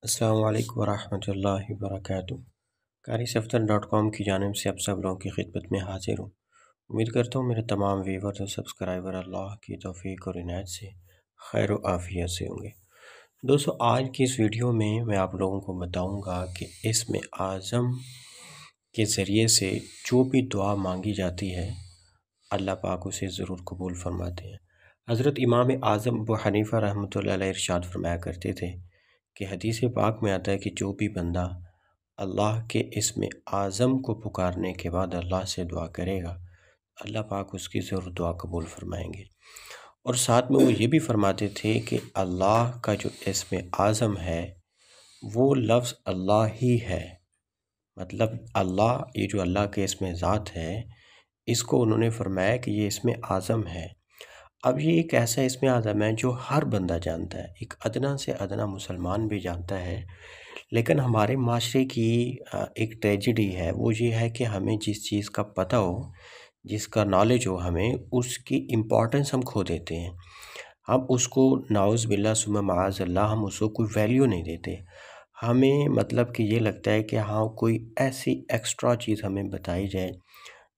अस्सलामु अलैकुम वरहमतुल्लाहि वबरकातुहू। कारी सफ़दर.com की जानिब से आप सब लोगों की खिदमत में हाजिर हूँ। उम्मीद करता हूँ मेरे तमाम व्यूवर्स और सब्सक्राइबर अल्लाह की तौफीक और इनायत से खैर व आफियत से होंगे। दोस्तों, आज की इस वीडियो में मैं आप लोगों को बताऊँगा कि इसमें आज़म के ज़रिए से जो भी दुआ मांगी जाती है अल्लाह पाक उसे ज़रूर कबूल फरमाते हैं। हज़रत इमाम आज़म अबू हनीफ़ा रहमतुल्लाह अलैह इरशाद फरमाया करते थे कि हदीस पाक में आता है कि जो भी बंदा अल्लाह के इसमें आज़म को पुकारने के बाद अल्लाह से दुआ करेगा, अल्लाह पाक उसकी ज़रूर दुआ कबूल फरमाएंगे। और साथ में वो ये भी फरमाते थे कि अल्लाह का जो इसमें आज़म है वो लफ्ज़ अल्लाह ही है। मतलब अल्लाह, ये जो अल्लाह के इसमें ज़ात है, इसको उन्होंने फरमाया कि ये इसमें आज़म है। अब ये एक ऐसा इसमें आज़म है जो हर बंदा जानता है, एक अदना से अदना मुसलमान भी जानता है। लेकिन हमारे माशरे की एक ट्रेजेडी है, वो ये है कि हमें जिस चीज़ का पता हो, जिसका नॉलेज हो, हमें उसकी इम्पोर्टेंस हम खो देते हैं। हम उसको नाउज़ बिल्लाह सुम्मा माअज़ल्लाह हम उसको कोई वैल्यू नहीं देते। हमें मतलब कि ये लगता है कि हाँ, कोई ऐसी एक्स्ट्रा चीज़ हमें बताई जाए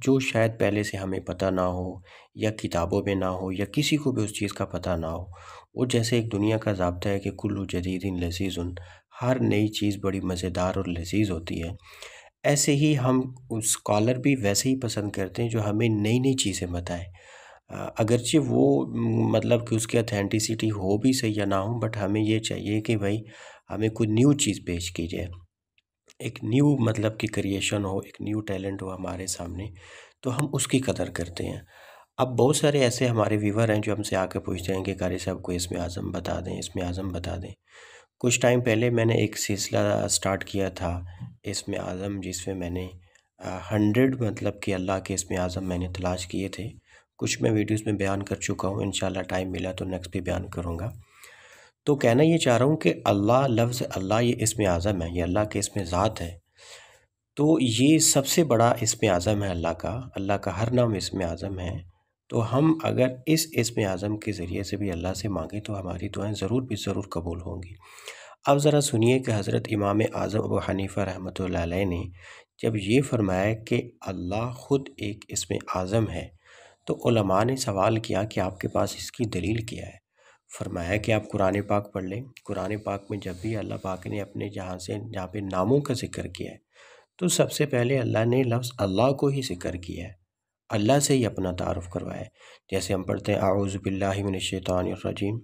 जो शायद पहले से हमें पता ना हो या किताबों में ना हो या किसी को भी उस चीज़ का पता ना हो। वो जैसे एक दुनिया का ज़ाब्ता है कि कुल्लु जदीदिन लज़ीज़ुन, हर नई चीज़ बड़ी मज़ेदार और लज़ीज़ होती है। ऐसे ही हम उस स्कॉलर भी वैसे ही पसंद करते हैं जो हमें नई-नई चीज़ें बताए। अगरचे वो मतलब कि उसकी ऑथेंटिसिटी हो भी सही या ना हो, बट हमें ये चाहिए कि भाई हमें कोई न्यू चीज़ पेश की जाए। एक न्यू मतलब कि क्रिएशन हो, एक न्यू टैलेंट हो हमारे सामने, तो हम उसकी कदर करते हैं। अब बहुत सारे ऐसे हमारे व्यूवर हैं जो हमसे आके पूछते हैं कि कारी साहब को इसमें आज़म बता दें, इसमें आज़म बता दें। कुछ टाइम पहले मैंने एक सिलसिला स्टार्ट किया था इसमें आज़म, जिसमें मैंने 100 मतलब कि अल्लाह के इसमें आज़म मैंने तलाश किए थे। कुछ मैं वीडियोज़ में बयान कर चुका हूँ, इंशाल्लाह टाइम मिला तो नेक्स्ट भी बयान करूँगा। तो कहना ये चाह रहा हूँ कि अल्लाह, लफ्ज़ अल्लाह ये इसमें आज़म है, ये अल्लाह के इसमें ज़ात है। तो ये सबसे बड़ा इसमें आज़म है अल्लाह का हर नाम इसमें आज़म है। तो हम अगर इस इसमें आज़म के ज़रिए से भी अल्लाह से मांगें तो हमारी दुआएं ज़रूर कबूल होंगी। अब ज़रा सुनिए कि हज़रत इमाम आज़म अबू हनीफ़ा रहमतुल्लाह अलैह ने जब ये फरमाया कि अल्लाह ख़ुद एक इसमें आज़म है, तो उलमा ने सवाल किया कि आपके पास इसकी दलील क्या है? फरमाया कि आप कुरान पाक पढ़ लें। कुरान पाक में जब भी अल्लाह पाक ने अपने जहाँ पे नामों का ज़िक्र किया है, तो सबसे पहले अल्लाह ने लफ्ज़ अल्लाह को ही ज़िक्र किया है, अल्लाह से ही अपना तारुफ़ करवाया है। जैसे हम पढ़ते हैं आऊज़ु बिल्लाहि मिनश्शैतानिर रजीम,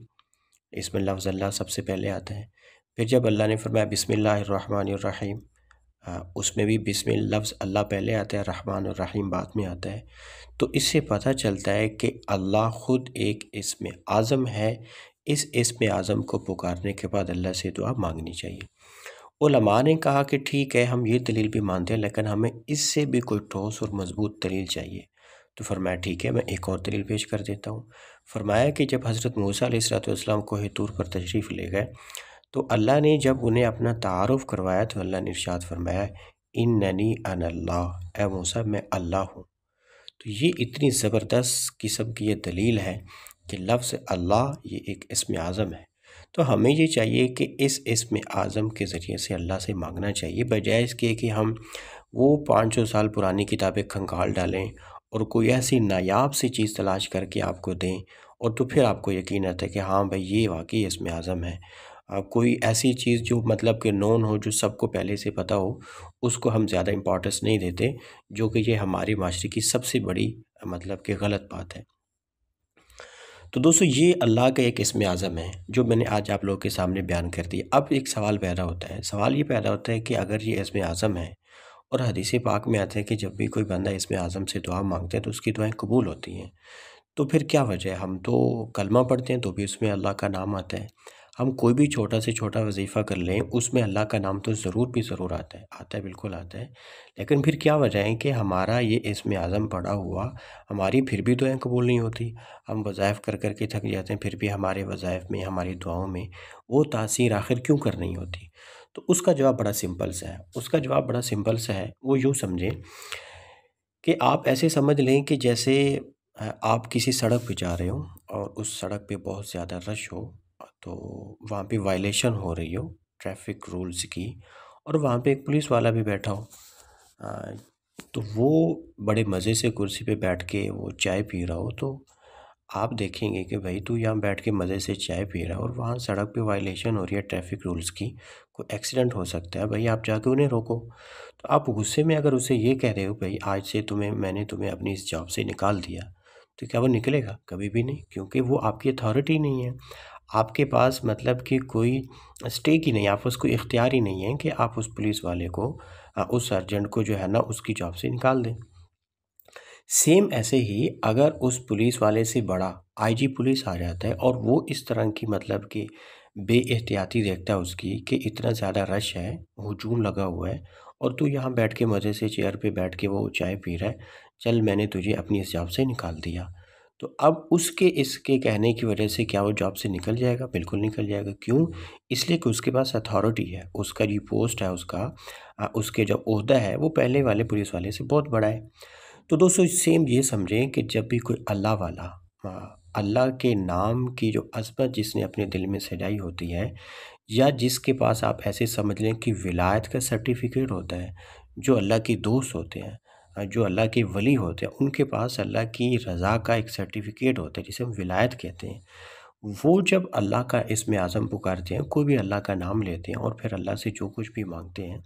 इसमें लफ्ज़ अल्लाह सबसे पहले आता है। फिर जब अल्लाह ने फरमाया बिस्मिल्लाहिर्रहमानिर्रहीम, उसमें भी बिस्मिल लफ्ज़ अल्लाह पहले आता है, रहमान और रहीम बाद में आता है। तो इससे पता चलता है कि अल्लाह ख़ुद एक इसमें आज़म है। इस इसमें आज़म को पुकारने के बाद अल्लाह से दुआ मांगनी चाहिए। उलमा ने कहा कि ठीक है, हम ये दलील भी मानते हैं, लेकिन हमें इससे भी कोई ठोस और मज़बूत दलील चाहिए। तो फरमाया ठीक है, मैं एक और दलील पेश कर देता हूँ। फरमाया कि जब हज़रत मूसा अलैहिस्सलाम कोहे तूर पर तशरीफ़ ले गए, तो अल्लाह ने जब उन्हें अपना तारुफ़ करवाया तो अल्लाह ने इरशाद फरमाया, इन्ननी अनल्लाह, ए मूसा मैं अल्लाह हूँ। तो ये इतनी ज़बरदस्त किस्म की ये दलील है कि लफ्ज़ अल्लाह ये एक इसमें आज़म है। तो हमें ये चाहिए कि इस इसमें आज़म के ज़रिए से अल्लाह से मांगना चाहिए, बजाय इसके कि हम वो 500 साल पुरानी किताबें खंगाल डालें और कोई ऐसी नायाब सी चीज़ तलाश करके आपको दें, और तो फिर आपको यकीन आता है कि हाँ भाई ये वाकई इसमें आज़म है। कोई ऐसी चीज़ जो मतलब कि नोन हो, जो सबको पहले से पता हो, उसको हम ज़्यादा इम्पोर्टेंस नहीं देते, जो कि ये हमारे माशरे की सबसे बड़ी मतलब कि गलत बात है। तो दोस्तों, ये अल्लाह का एक इसमें आज़म है जो मैंने आज आप लोगों के सामने बयान कर दिया। अब एक सवाल पैदा होता है, सवाल ये पैदा होता है कि अगर ये इसमें आज़म है और हदीस पाक में आता है कि जब भी कोई बंदा इसमें आज़म से दुआ मांगते हैं तो उसकी दुआएं कबूल होती हैं, तो फिर क्या वजह है? हम तो कलमा पढ़ते हैं तो भी उसमें अल्लाह का नाम आता है। हम कोई भी छोटा से छोटा वजीफ़ा कर लें, उसमें अल्लाह का नाम तो ज़रूर आता है, बिल्कुल आता है। लेकिन फिर क्या वजह है कि हमारा ये इसमें आज़म पढ़ा हुआ, हमारी फिर भी दुआएं कबूल नहीं होती? हम वज़ाइफ़ कर के थक जाते हैं, फिर भी हमारे वज़ाइफ़ में, हमारी दुआओं में वो तासीर आखिर क्यों कर नहीं होती? तो उसका जवाब बड़ा सिंपल सा है। उसका जवाब बड़ा सिंपल सा है। वो यूँ समझें कि आप ऐसे समझ लें कि जैसे आप किसी सड़क पे जा रहे हो और उस सड़क पे बहुत ज़्यादा रश हो, तो वहाँ पे वायलेशन हो रही हो, ट्रैफिक रूल्स की, और वहाँ पे एक पुलिस वाला भी बैठा हो, तो वो बड़े मज़े से कुर्सी पे बैठ के वो चाय पी रहा हो, तो आप देखेंगे कि भाई तू यहाँ बैठ के मज़े से चाय पी रहा है और वहाँ सड़क पे वायलेशन हो रही है ट्रैफिक रूल्स की, कोई एक्सीडेंट हो सकता है, भाई आप जाके उन्हें रोको। तो आप गुस्से में अगर उसे ये कह रहे हो भाई आज से मैंने तुम्हें अपनी इस जॉब से निकाल दिया, तो क्या वो निकलेगा? कभी भी नहीं, क्योंकि वो आपकी अथॉरिटी नहीं है। आपके पास मतलब कि कोई स्टेक ही नहीं है, आप उसको इख्तियार ही नहीं है कि आप उस पुलिस वाले को उस सर्जेंट को जो है ना उसकी जॉब से निकाल दें। सेम ऐसे ही अगर उस पुलिस वाले से बड़ा आईजी पुलिस आ जाता है और वो इस तरह की मतलब कि बेएहतियाती देखता है उसकी कि इतना ज़्यादा रश है, हुजूम लगा हुआ है, और तू यहाँ बैठ के मज़े से चेयर पे बैठ के वो चाय पी रहा है, चल मैंने तुझे अपनी इस जॉब से निकाल दिया। तो अब उसके इसके कहने की वजह से क्या वो जॉब से निकल जाएगा? बिल्कुल निकल जाएगा। क्यों? इसलिए कि उसके पास अथॉरिटी है, उसका जो पोस्ट है उसका उसके जो ओहदा है वो पहले वाले पुलिस वाले से बहुत बड़ा है। तो दोस्तों सेम ये समझें कि जब भी कोई अल्लाह वाला अल्लाह के नाम की जो अज़मत जिसने अपने दिल में सजाई होती है, या जिसके पास आप ऐसे समझ लें कि विलायत का सर्टिफिकेट होता है, जो अल्लाह के दोस्त होते हैं, जो अल्लाह के वली होते हैं, उनके पास अल्लाह की रज़ा का एक सर्टिफिकेट होता है जिसे हम विलायत कहते हैं। वो जब अल्लाह का इस्म आज़म पुकारते हैं, कोई भी अल्लाह का नाम लेते हैं और फिर अल्लाह से जो कुछ भी मांगते हैं,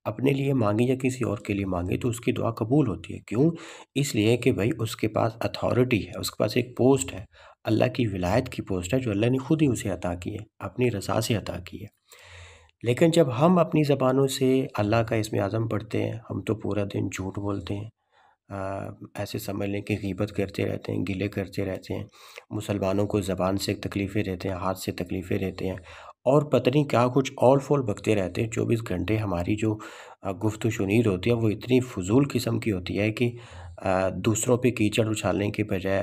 अपने लिए मांगे या किसी और के लिए मांगे, तो उसकी दुआ कबूल होती है। क्यों? इसलिए कि भाई उसके पास अथॉरिटी है, उसके पास एक पोस्ट है, अल्लाह की विलायत की पोस्ट है जो अल्लाह ने खुद ही उसे अता की है, अपनी रज़ा से अता की है। लेकिन जब हम अपनी ज़बानों से अल्लाह का इस्म आज़म पढ़ते हैं, हम तो पूरा दिन झूठ बोलते हैं, ऐसे समझ लें कि ग़ीबत करते रहते हैं, गिले करते रहते हैं, मुसलमानों को ज़बान से तकलीफ़ें देते हैं, हाथ से तकलीफ़ें देते हैं, और पता नहीं क्या कुछ ऑल-फोल बकते रहते हैं। 24 घंटे हमारी जो गुफ्त शुनीर होती है वो इतनी फ़ुज़ूल किस्म की होती है कि दूसरों पे कीचड़ उछालने के बजाय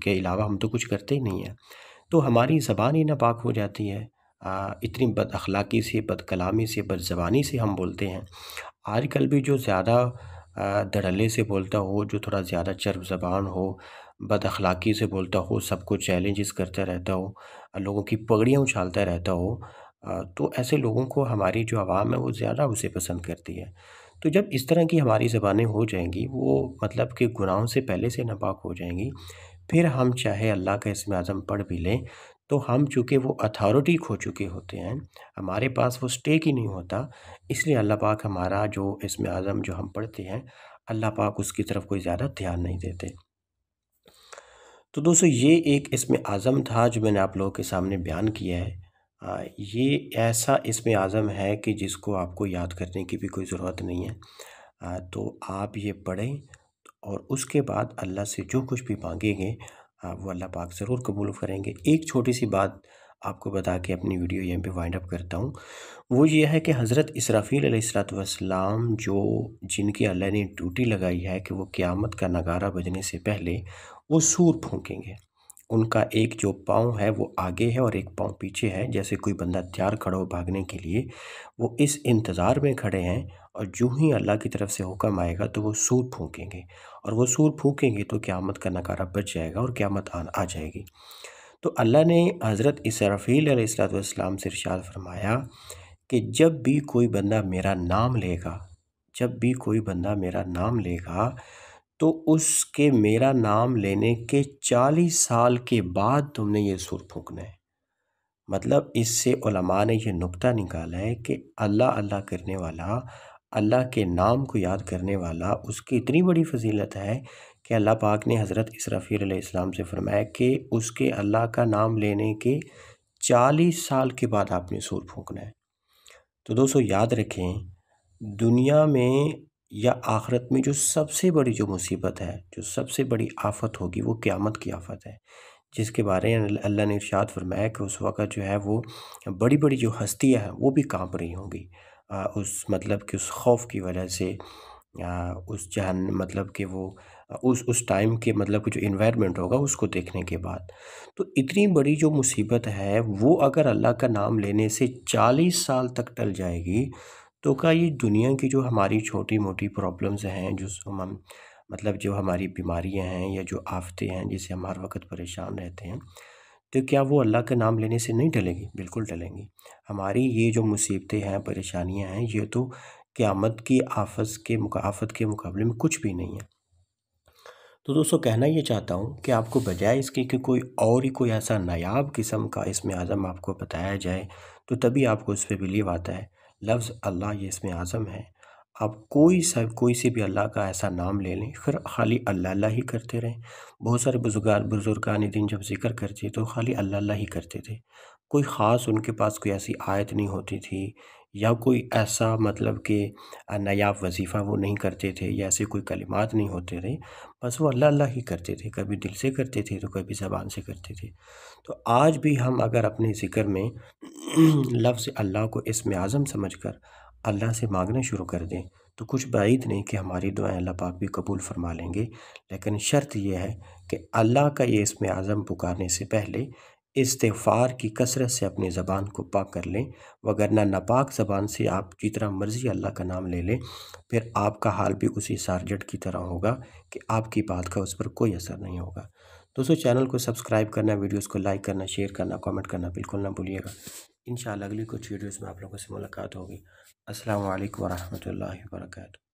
के अलावा हम तो कुछ करते ही नहीं हैं। तो हमारी ज़बान ही नापाक हो जाती है। इतनी बदअखलाक़ी से, बदकलामी से, बदज़बानी से हम बोलते हैं। आजकल भी जो ज़्यादा धड़ल्ले से बोलता हो, जो थोड़ा ज़्यादा चर्ब ज़बान हो, बदअखलाक़ी से बोलता हो, सबको चैलेंजेस करता रहता हो, लोगों की पगड़ियाँ उछालता रहता हो, तो ऐसे लोगों को हमारी जो आवाम है वो ज़्यादा उसे पसंद करती है। तो जब इस तरह की हमारी ज़बानें हो जाएँगी, वो मतलब कि गुनाहों से पहले से नापाक हो जाएँगी, फिर हम चाहे अल्लाह का इस्म आज़म पढ़ भी लें, तो हम चूँकि वो अथॉरिटी खो चुके होते हैं, हमारे पास वो स्टेक ही नहीं होता, इसलिए अल्लाह पाक हमारा जो इस्म आज़म जो हम पढ़ते हैं, अल्लाह पाक उसकी तरफ कोई ज़्यादा ध्यान नहीं देते। तो दोस्तों ये एक इस्म आज़म था जो मैंने आप लोगों के सामने बयान किया है। ये ऐसा इस्म आज़म है कि जिसको आपको याद करने की भी कोई ज़रूरत नहीं है। तो आप ये पढ़ें और उसके बाद अल्लाह से जो कुछ भी मांगेंगे वो अल्लाह पाक ज़रूर कबूल करेंगे। एक छोटी सी बात आपको बता के अपनी वीडियो यहीं पे वाइंड अप करता हूँ। वो ये है कि हज़रत इसराफ़ील अलैहिस्सलाम जो जिनकी अल्लाह ने ड्यूटी लगाई है कि वो क़यामत का नगारा बजने से पहले वो सूर फूँकेंगे। उनका एक जो पाँव है वो आगे है और एक पाँव पीछे है, जैसे कोई बंदा तैयार खड़ा हो भागने के लिए, वो इस इंतज़ार में खड़े हैं, और जो ही अल्लाह की तरफ से हुक्म आएगा तो वो सूर फूँकेंगे, और वो सूर फूँकेंगे तो क़यामत का नगारा बज जाएगा और क़यामत आ जाएगी। तो अल्लाह ने हज़रत इसराफ़ील अलैहिस्सलाम से इरशाद फरमाया कि जब भी कोई बंदा मेरा नाम लेगा, जब भी कोई बंदा मेरा नाम लेगा, तो उसके मेरा नाम लेने के 40 साल के बाद तुमने ये सूर फूँकना है। मतलब इससे उलमा ने ये नुक्ता निकाला है कि अल्लाह अल्लाह करने वाला, अल्लाह के नाम को याद करने वाला, उसकी इतनी बड़ी फ़जीलत है कि अल्लाह पाक ने हज़रत इसराफ़ील अलैहिस्सलाम से फ़रमाया कि उसके अल्लाह का नाम लेने के 40 साल के बाद आपने सूर फूँकना है। तो दोस्तों याद रखें, दुनिया में या आखिरत में जो सबसे बड़ी जो मुसीबत है, जो सबसे बड़ी आफ़त होगी, वो क़यामत की आफ़त है, जिसके बारे में अल्लाह ने इरशाद फरमाया कि उस वक़्त जो है वो बड़ी-बड़ी जो हस्तियाँ हैं वो भी काँप रही होंगी। उस मतलब कि उस खौफ़ की वजह से, उस जहन मतलब कि वो उस टाइम के मतलब कि जो एनवायरनमेंट होगा उसको देखने के बाद। तो इतनी बड़ी जो मुसीबत है वो अगर अल्लाह का नाम लेने से 40 साल तक टल जाएगी, तो क्या ये दुनिया की जो हमारी छोटी-मोटी प्रॉब्लम्स हैं, जो हम मतलब जो हमारी बीमारियां हैं या जो आफ़तें हैं जिससे हम हर वक़्त परेशान रहते हैं, तो क्या वो अल्लाह का नाम लेने से नहीं टलेगी? बिल्कुल टलेंगी। हमारी ये जो मुसीबतें हैं, परेशानियाँ हैं, ये तो क़यामत की आफ़त के मुकाबले में कुछ भी नहीं है। तो दोस्तों कहना ये चाहता हूँ कि आपको बजाय इसके कि कोई ऐसा नायाब किस्म का इसमें आज़म आपको बताया जाए, तो तभी आपको उस पे बिलीव आता है। लफ़्ज़ अल्लाह ये इसमें आज़म है। आप कोई से भी अल्लाह का ऐसा नाम ले लें, फिर खाली अल्लाह अल्लाह ही करते रहें। बहुत सारे बुज़ुर्गान दीन जब ज़िक्र करते तो खाली अल्लाह अल्लाह ही करते थे। कोई ख़ास उनके पास कोई ऐसी आयत नहीं होती थी या कोई ऐसा मतलब कि नायाब वज़ीफ़ा वो नहीं करते थे या ऐसे कोई कलिमात नहीं होते थे। बस वो अल्लाह अल्लाह ही करते थे, कभी दिल से करते थे तो कभी ज़बान से करते थे। तो आज भी हम अगर अपने ज़िक्र में लफ़्ज़ अल्लाह को इस्म आज़म समझकर अल्लाह से मांगना शुरू कर दें, तो कुछ बाईद नहीं कि हमारी दुआएँ अल्लाह पाक भी कबूल फ़रमा लेंगे। लेकिन शर्त ये है कि अल्लाह का ये इस्म आज़म पुकारने से पहले इस्तिग़फ़ार की कसरत से अपनी ज़बान को पाक कर लें, वगरना नापाक ज़बान से आप जितना मर्ज़ी अल्लाह का नाम ले लें, फिर आपका हाल भी उसी सारजट की तरह होगा कि आपकी बात का उस पर कोई असर नहीं होगा। दोस्तों चैनल को सब्सक्राइब करना, वीडियोज़ को लाइक करना, शेयर करना, कमेंट करना बिल्कुल ना भूलिएगा। इंशाअल्लाह अगली कुछ वीडियोज़ में आप लोगों से मुलाकात होगी। अस्सलामु अलैकुम व रहमतुल्लाहि व बरकातहू।